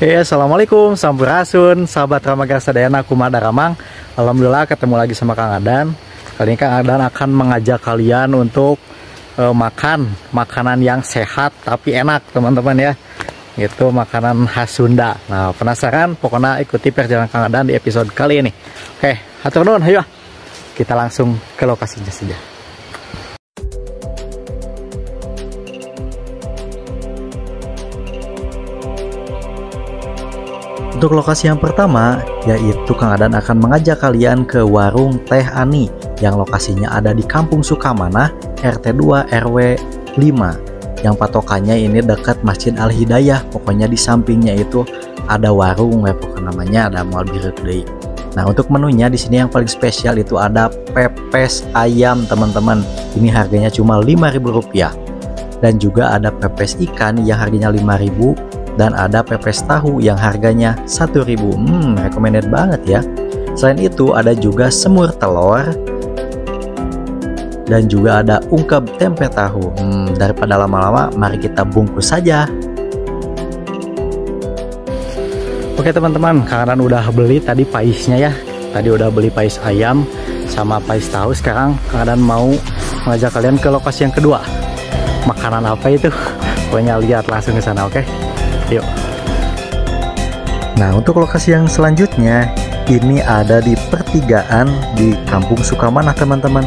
Assalamualaikum, sampurasun, sahabat Ramagar Sadayana Kumada Ramang. Alhamdulillah ketemu lagi sama Kang Adan. Kali ini Kang Adan akan mengajak kalian untuk makan makanan yang sehat tapi enak, teman-teman ya. Itu makanan khas Sunda. Nah, penasaran? Pokoknya ikuti perjalanan Kang Adan di episode kali ini. Oke, hatur nuhun, ayo kita langsung ke lokasinya saja. Untuk lokasi yang pertama, yaitu Kang Adan akan mengajak kalian ke warung Teh Ani yang lokasinya ada di Kampung Sukamana, RT 2 RW 5. Yang patokannya ini dekat Masjid Al-Hidayah. Pokoknya di sampingnya itu ada warung, pokoknya namanya ada Mall Biruk Deui. Nah, untuk menunya di sini yang paling spesial itu ada pepes ayam, teman-teman. Ini harganya cuma Rp5.000. Dan juga ada pepes ikan yang harganya Rp5.000. Dan ada pepes tahu yang harganya Rp1.000. Recommended banget ya. Selain itu ada juga semur telur dan juga ada ungkep tempe tahu. Daripada lama-lama, mari kita bungkus saja. Oke teman-teman, Kang Adan udah beli tadi paisnya ya. Tadi udah beli pais ayam sama pais tahu. Sekarang Kang Adan mau mengajak kalian ke lokasi yang kedua. Makanan apa itu? Pokoknya lihat langsung ke sana, oke? Yuk. Nah, untuk lokasi yang selanjutnya ini ada di pertigaan di Kampung Sukamana, teman-teman.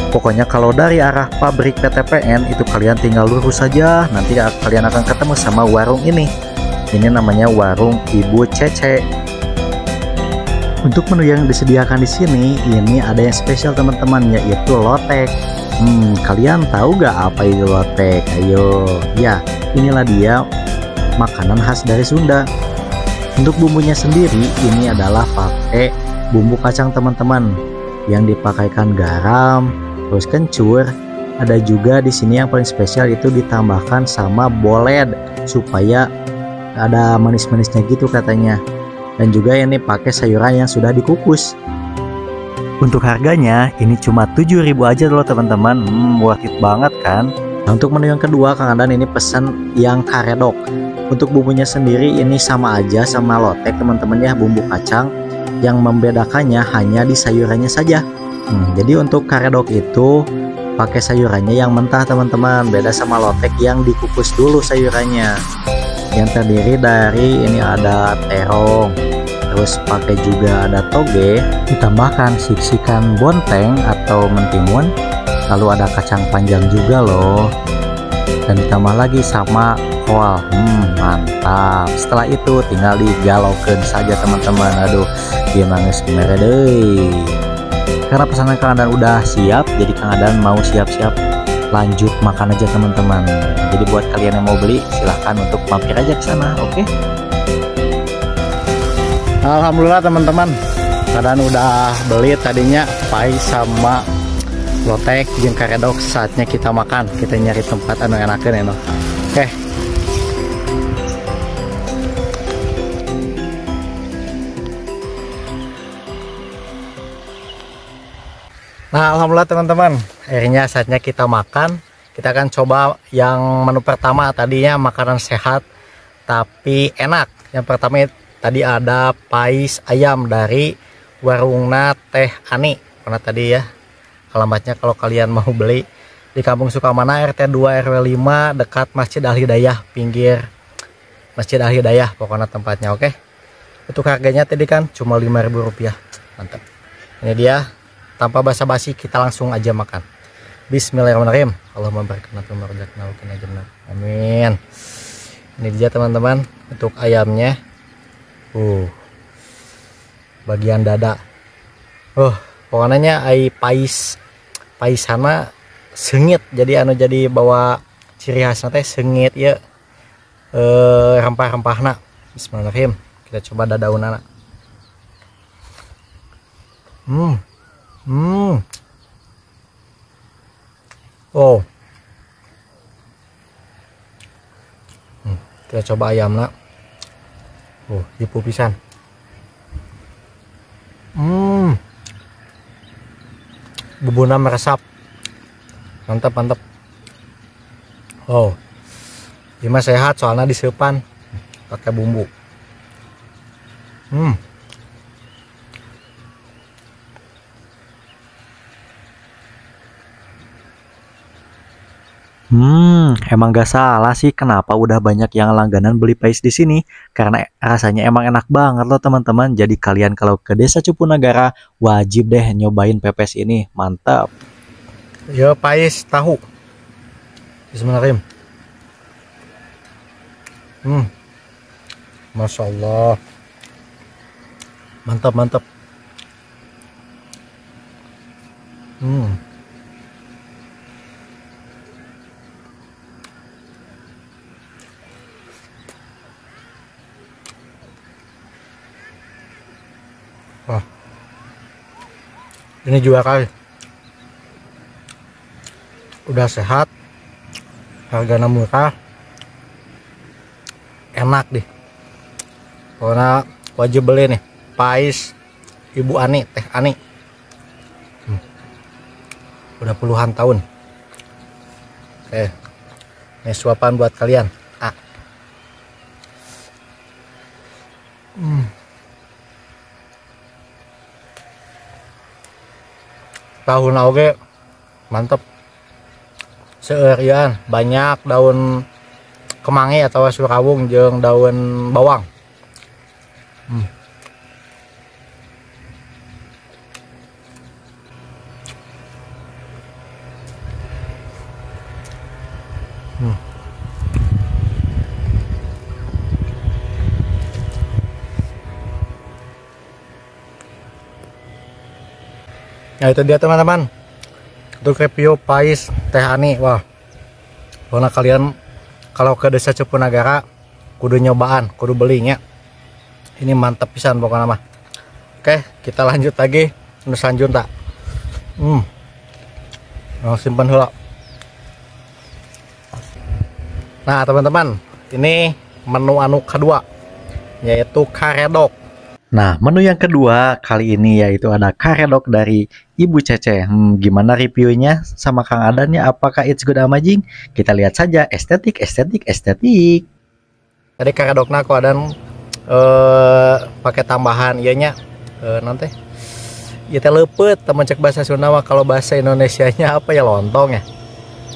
Pokoknya kalau dari arah pabrik PTPN itu kalian tinggal lurus saja, nanti kalian akan ketemu sama warung ini. Ini namanya warung Ibu Cece. Untuk menu yang disediakan di sini ini ada yang spesial, teman-teman, yaitu lotek. Kalian tahu gak apa itu lotek? Ayo, ya, inilah dia makanan khas dari Sunda. Untuk bumbunya sendiri ini adalah pakai bumbu kacang, teman-teman, yang dipakaikan garam, terus kencur. Ada juga di sini yang paling spesial itu ditambahkan sama boled supaya ada manis-manisnya gitu katanya. Dan juga ini pakai sayuran yang sudah dikukus. Untuk harganya ini cuma Rp7.000 aja loh, teman-teman. Worth it banget kan? Nah, untuk menu yang kedua Kang Adan ini pesan yang karedok. Untuk bumbunya sendiri ini sama aja sama lotek, teman-teman ya, bumbu kacang. Yang membedakannya hanya di sayurannya saja. Jadi untuk karedok itu pakai sayurannya yang mentah, teman-teman. Beda sama lotek yang dikukus dulu sayurannya. Yang terdiri dari ini ada terong, terus pakai juga ada toge, ditambahkan siksikan bonteng atau mentimun, lalu ada kacang panjang juga loh, dan ditambah lagi sama kol. Mantap. Setelah itu tinggal digalaukan saja, teman-teman. Aduh, dia nangis mere deui. Karena pesanan Kang Adan udah siap, jadi Kang Adan mau siap-siap lanjut makan aja, teman-teman. Jadi buat kalian yang mau beli silahkan untuk mampir aja ke sana, oke? Alhamdulillah teman-teman, Kang Adan udah beli tadinya pais sama lotek jeung karedok. Saatnya kita makan. Kita nyari tempat anu enakeun ya, oke. Nah, alhamdulillah teman-teman, akhirnya saatnya kita makan. Kita akan coba yang menu pertama, tadinya makanan sehat tapi enak. Yang pertama tadi ada pais ayam dari warungna Teh Ani. Karena tadi ya, alamatnya kalau kalian mau beli di Kampung Sukamana, RT 2 RW 5, dekat Masjid Al-Hidayah, pinggir Masjid Al-Hidayah pokoknya tempatnya, oke. Untuk harganya tadi kan cuma Rp5.000. Mantap. Ini dia. Tanpa basa-basi kita langsung aja makan. Bismillahirrahmanirrahim. Allahumma barik lana wa razaqna wa qina adzabannar. Amin. Ini dia teman-teman untuk ayamnya. Bagian dada. Pokoknya pais sama sengit. Jadi jadi bawa ciri khasnya teh sengit ya. Rempah-rempahna. Bismillahirrahmanirrahim. Kita coba dadaunana. Kita coba ayamnya. Jipu pisan. Bubuna meresap. Mantap. Ini mah sehat soalnya disepan pakai bumbu. Hmm. Emang gak salah sih kenapa udah banyak yang langganan beli pais di sini. Karena rasanya emang enak banget loh teman-teman. Jadi kalian kalau ke Desa Cupu Negara wajib deh nyobain pepes ini. Mantap. Ya pais tahu. Bismillahirrahmanirrahim. Masya Allah. Mantap, mantap. Wah. Ini juga kali. Udah sehat. Harganya murah. Enak deh. Pokoknya wajib beli nih. Pais Ibu Ani, Teh Ani. Udah puluhan tahun. Oke. Ini suapan buat kalian. Tahu oge mantep. Seurian banyak daun kemangi atau surawung jeung daun bawang. Nah itu dia teman-teman, untuk review pais Teh Ani. Wah, pokoknya kalian kalau ke Desa Cupu Negara kudu nyobaan, kudu belinya. Ini mantap pisan pokoknya mah. Oke, kita lanjut lagi nu selanjutnya. Simpan dulu. Nah teman-teman, ini menu anu kedua, yaitu karedok. Nah, menu yang kedua kali ini yaitu ada karedok dari Ibu Cece. Gimana reviewnya sama Kang Adan ya? Apakah it's good amazing? Kita lihat saja. Estetik, estetik, estetik. Tadi karedoknya aku Adan pakai tambahan ianya nanti ya teh lepet teman cek bahasa Sunda mah. Kalau bahasa Indonesianya apa ya, lontong ya.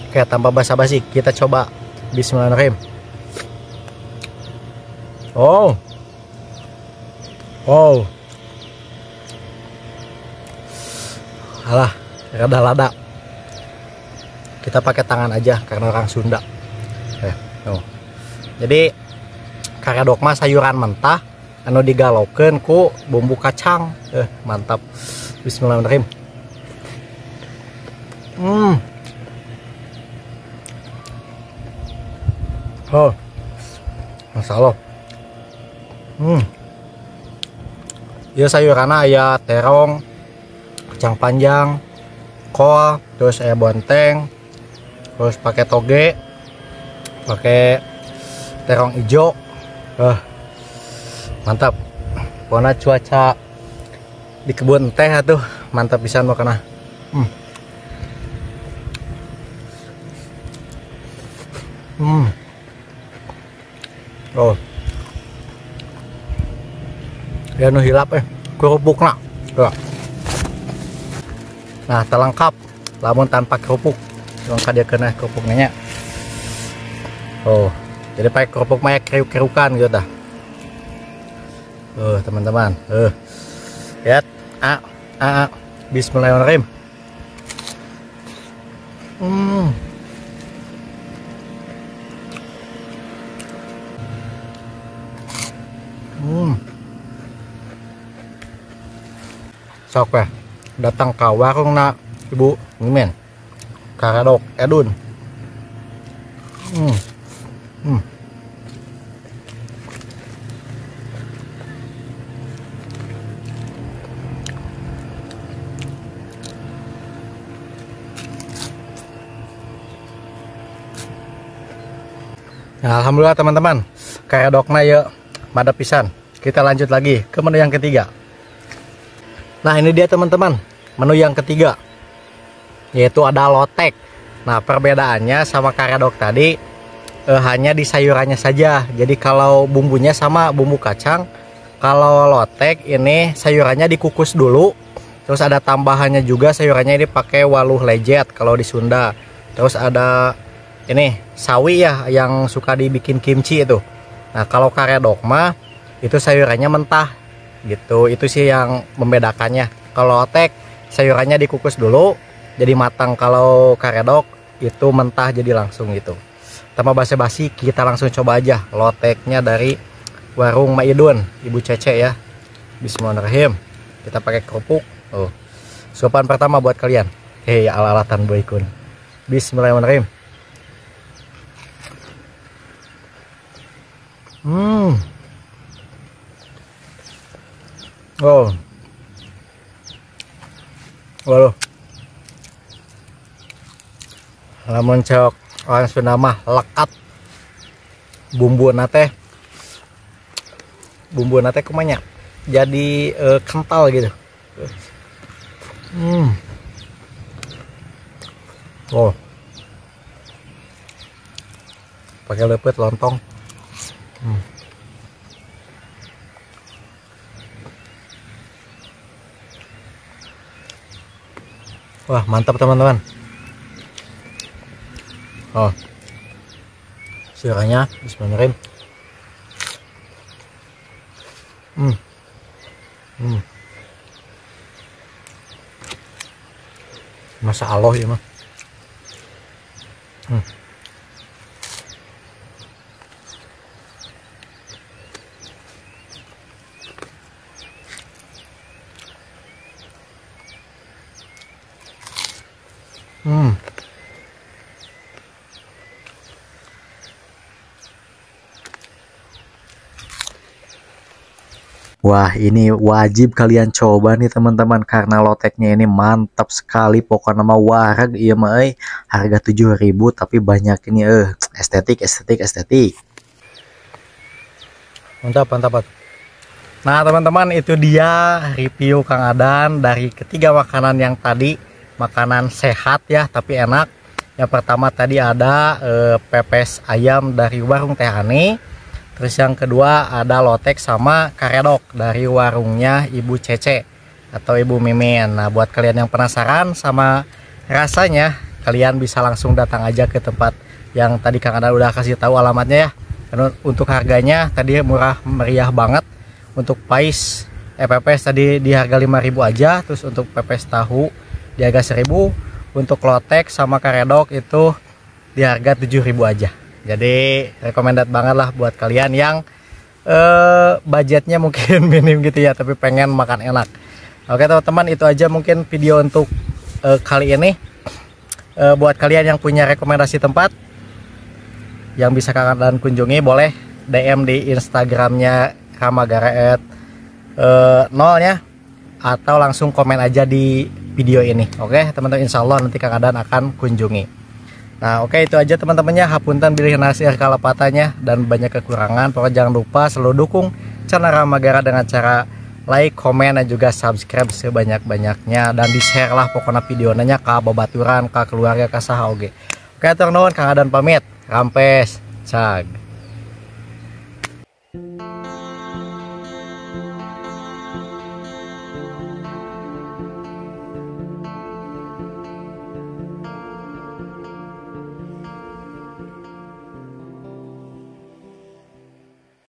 Kayak tanpa basa-basi kita coba. Bismillahirrahmanirrahim. Oh, alah, rada-rada. Kita pakai tangan aja karena orang Sunda. Jadi karedok mah sayuran mentah anu digalokeun ku bumbu kacang. Mantap. Bismillahirrahmanirrahim. Oh, Masya Allah. Ya sayurannya aya terong, kacang panjang, kol, terus aya bonteng, terus pakai toge, pakai terong hijau. Mantap. Pokoknya cuaca di kebun teh tuh mantap pisan makanya. Oh. Ya nu hilap kerupukna. Nah, terlengkap lamun tanpa kerupuk. Lengkap dia kena kerupuknya. Oh, jadi pakai kerupuk mah keruk-kerukan gitu dah. Teman-teman. Lihat. Bismillahirrahmanirrahim. Sok ya datang ke warung na Ibu Mimin karedok edun. Nah, alhamdulillah teman-teman, karedokna ya mada pisan. Kita lanjut lagi ke menu yang ketiga. Nah ini dia teman-teman, menu yang ketiga, yaitu ada lotek. Nah perbedaannya sama karedok tadi hanya di sayurannya saja. Jadi kalau bumbunya sama bumbu kacang, Kalau lotek ini sayurannya dikukus dulu. Terus ada tambahannya juga, sayurannya ini pakai waluh lejet kalau di Sunda. Terus ada ini sawi ya yang suka dibikin kimchi itu. Nah kalau karedok mah itu sayurannya mentah gitu. Itu sih yang membedakannya. Kalau lotek sayurannya dikukus dulu jadi matang. Kalau karedok itu mentah jadi langsung gitu. Tanpa basa-basi kita langsung coba aja loteknya dari warung Maidun Ibu Cece ya. Bismillahirrahmanirrahim. Kita pakai kerupuk. Oh, suapan pertama buat kalian. Hei, ala-alatan boykun. Bismillahirrahmanirrahim. Oh. Waduh. Lamun cok orang Sunda mah lekat. Bumbu nate kumanya jadi kental gitu. Oh, pakai lepet lontong. Wah mantap teman-teman. Oh, sirahnya bismillahirrahmanirrahim. Masa Allah ya mah. Wah, ini wajib kalian coba nih teman-teman karena loteknya ini mantap sekali. Pokoknya mah wareg iya mah harga 7.000 tapi banyak ini estetik. Mantap. Nah teman-teman, itu dia review Kang Adan dari ketiga makanan yang tadi. Makanan sehat ya tapi enak. Yang pertama tadi ada pepes ayam dari warung Teh Ani. Terus yang kedua ada lotek sama karedok dari warungnya Ibu Cece atau Ibu Mimin. Nah buat kalian yang penasaran sama rasanya, kalian bisa langsung datang aja ke tempat yang tadi Kang Adan udah kasih tahu alamatnya ya. Dan untuk harganya tadi murah meriah banget. Untuk pepes tadi di harga 5.000 aja. Terus untuk pepes tahu di harga 1.000. Untuk lotek sama karedok itu di harga 7.000 aja. Jadi recommended banget lah buat kalian yang budgetnya mungkin minim gitu ya tapi pengen makan enak. Oke teman-teman, itu aja mungkin video untuk kali ini. Buat kalian yang punya rekomendasi tempat yang bisa Kang Adan kunjungi, boleh DM di Instagramnya Ramagara @0 atau langsung komen aja di video ini. Oke teman-teman, insya Allah nanti Kang Adan akan kunjungi. Nah oke, itu aja teman-temannya. Hapunten bilih nasi kalapatanya dan banyak kekurangan. Pokoknya jangan lupa selalu dukung channel Ramagara dengan cara like, komen, dan juga subscribe sebanyak-banyaknya. Dan di share lah pokoknya videonya ke babaturan, ke keluarga, ke saha oge. Oke turun, Kang Adan pamit. Rampes cag.